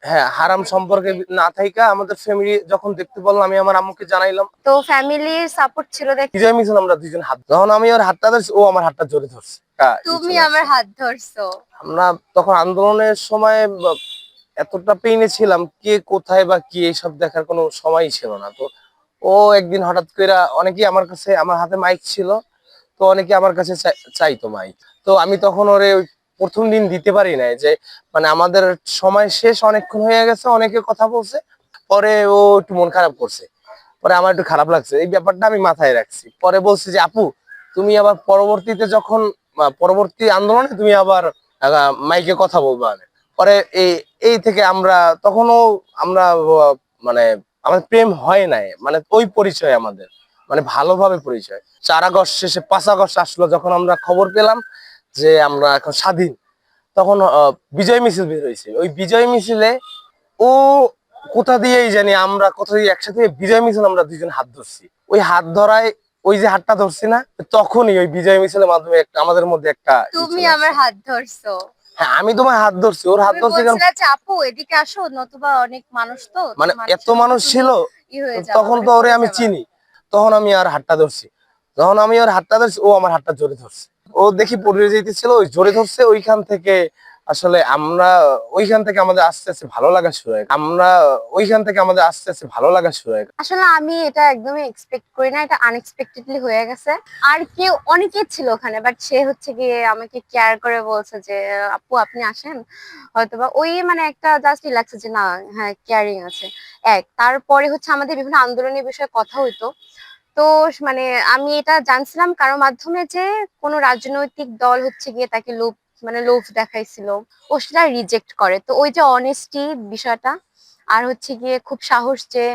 হ্যাঁ, হারাম সম্পর্কে না থাইকা আমাদের ফ্যামিলি যখন দেখতে পারলাম, আমি আমার আম্মুকে জানাইলাম। তো ফ্যামিলির সাপোর্ট ছিল দেখে বিজয় মিছিল আমরা দুইজন হাত, যখন আমি ওর হাতটা ধরছি, ও আমার হাতটা জোরে ধরছে, তুমি চলে আমার আসছে। হাত ধরছো। আমরা তখন আন্দোলনের সময় এতটা পেইনে ছিলাম, কে কোথায় বা কি এইসব দেখার কোনো সময়ই ছিল না। তো ও একদিন হঠাৎ করে, অনেকেই আমার কাছে, আমার হাতে মাইক ছিল, তো অনেকে আমার কাছে চাইতো মাইক। তো আমি তখন ওরে ওই প্রথম দিন দিতে পারি নাই, যে মানে আমাদের সময় শেষ, অনেকক্ষণ হয়ে গেছে, অনেকে কথা বলছে। পরে ও একটু মন খারাপ করছে, পরে আমার একটু খারাপ লাগছে, এই ব্যাপারটা আমি মাথায় রাখছি। পরে বলছি যে আপু, তুমি আবার পরবর্তীতে যখন পরবর্তী আন্দোলনে তুমি আবার মাইকে কথা বলবা। পরে এই এই থেকে আমরা তখনও আমরা মানে আমাদের প্রেম হয় নাই, মানে ওই পরিচয় আমাদের, মানে ভালোভাবে পরিচয়। 4 আগস্ট শেষে 5 আগস্ট আসলো, যখন আমরা খবর পেলাম যে আমরা এখন স্বাধীন, তখন বিজয় মিছিল বের হয়েছে। ওই বিজয় মিছিলে ও কোথা দিয়েই জানি, আমরা কোথা দিয়ে একসাথে বিজয় মিছিল আমরা দুইজন হাত ধরছি। ওই হাত ধরায়, ওই যে হাতটা ধরছি না, তখনই ওই বিজয় মিছিলের মাধ্যমে একটা আমাদের মধ্যে একটা তুমি চলে আমার আসছে। হাত ধরছো। হ্যাঁ, আমি তোমার হাত ধরছি, ওর হাত তুমি ধরছি কারণ বলছিলে যে আপু এদিকে আসো, নতুবা অনেক মানুষ, তো তো মানে এত মানুষের মধ্যে মানুষ তুমি ছিল, হয়ে যাবা, তখন মানে তো ওরে পড়ে আমি যাবা। চিনি। তখন আমি আর হাতটা ধরছি, যখন আমি ওর হাতটা ধরছি, ও আমার হাতটা জোরে ধরছে। ও দেখি পড়ে যেতেছিল, ওই জোরে ধরছে। ওইখান থেকে আসলে আমরা, ওইখান থেকে আমাদের আস্তে আস্তে ভালো লাগা শুরু হয়। ওইখান থেকে আমাদের আস্তে আস্তে ভালো লাগা শুরু হয়। আসলে আমি এটা একদমই এক্সপেক্ট করি না, এটা আনএক্সপেক্টেডলি হয়ে গেছে। আর কেউ অনেকে ছিল ওখানে, বাট সে হচ্ছে গিয়ে আমাকে কেয়ার করে বলছে যে আপু আপনি আসেন, হয়তোবা ওই মানে একটা জাস্ট লাগছে যে না, হ্যাঁ কেয়ারিং আছে। তারপরে হচ্ছে আমাদের বিভিন্ন আন্দোলনের বিষয়ে কথা হইতো। তো মানে আমি এটা জানছিলাম কারোর মাধ্যমে যে কোনো রাজনৈতিক দল হচ্ছে গিয়ে তাকে লোভ দেখাইছিল, ও সেটা রিজেক্ট করে। তো ওই যে অনেস্টি বিষয়টা, আর হচ্ছে গিয়ে খুব সাহস যে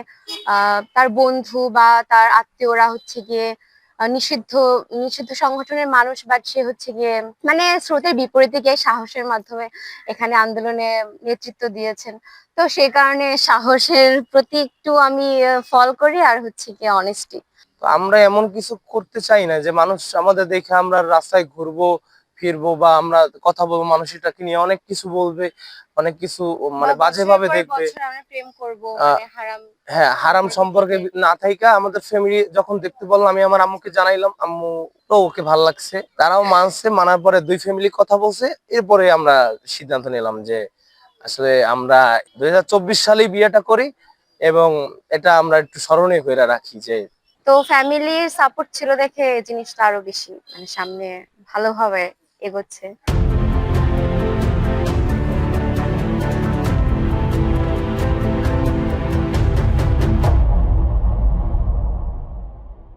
তার বন্ধু বা তার আত্মীয়রা হচ্ছে গিয়ে নিষিদ্ধ নিষিদ্ধ সংগঠনের মানুষ, বাট সে হচ্ছে গিয়ে মানে স্রোতের বিপরীতে গিয়ে সাহসের মাধ্যমে এখানে আন্দোলনে নেতৃত্ব দিয়েছেন। তো সেই কারণে সাহসের প্রতি একটু আমি ফল করি, আর হচ্ছে গিয়ে অনেস্টি। তো আমরা এমন কিছু করতে চাই না যে মানুষ আমাদের দেখে আমরা রাস্তায় ঘুরবো ফিরবো, বা আমরা কথা বলবো, মানুষ এটাকে নিয়ে অনেক কিছু বলবে, অনেক কিছু বা মানে বাজে বছরের ভাবে পর দেখবে। বছর আমরা প্রেম করব, আহ মানে হারাম হ্যাঁ, হারাম সম্পর্ক সম্পর্কে থেকে। না থাইকা আমাদের ফ্যামিলি যখন দেখতে পারলাম, আমি আমার আম্মুকে জানাইলাম, আম্মু তো ওকে ভাল লাগছে, তারাও মানছে। মানার পরে দুই ফ্যামিলি কথা বলছে, এরপরে আমরা সিদ্ধান্ত নিলাম যে আসলে আমরা 2024 সালেই বিয়েটা করি, এবং এটা আমরা একটু স্মরণীয় করে রাখি যে। তো ফ্যামিলির সাপোর্ট ছিল দেখে এই জিনিসটা আরো বেশি মানে সামনে ভালোভাবে এগোচ্ছে।